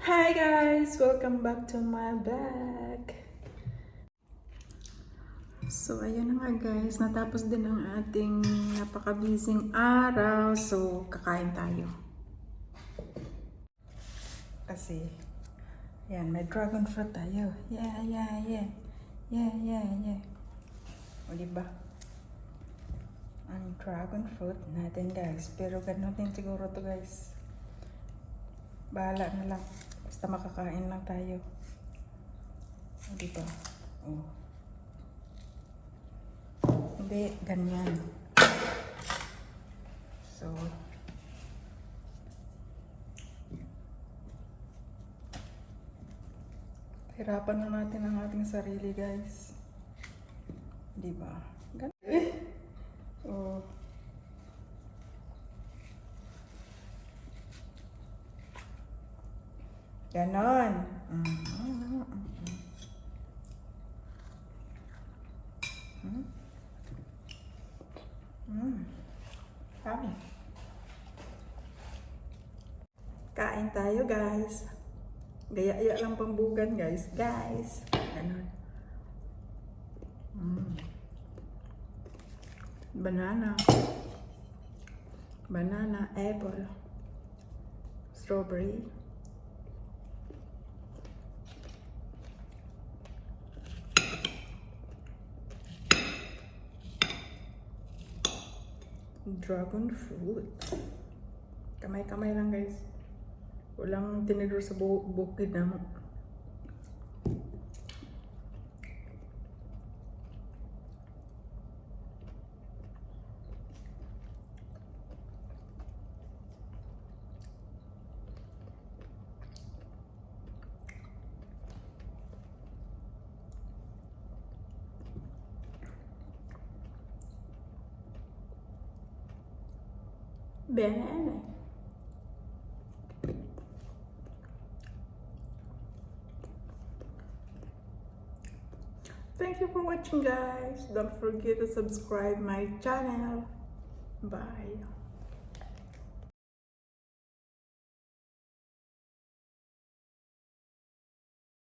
Hi guys! Welcome back to my vlog. So ayun na nga guys, natapos din ang ating napaka-busy araw. So kakain tayo. Kasi yan, may dragon fruit tayo. Yeah. O diba? Ang dragon fruit natin guys. Pero ganun din siguro to guys. Bahala na lang. Basta makakain lang tayo. O diba? O. Hindi, ganyan. So, hirapan na natin ang ating sarili guys. Diba? Ganyan. So, ganon. Kain tayo guys. Gaya-ya lang pambugan guys. Ganon. Banana, apple, strawberry. Dragon fruit. Kamay-kamay lang guys. Walang tinidor sa bukid na mo. Banana. Thank you for watching guys. Don't forget to subscribe my channel. Bye.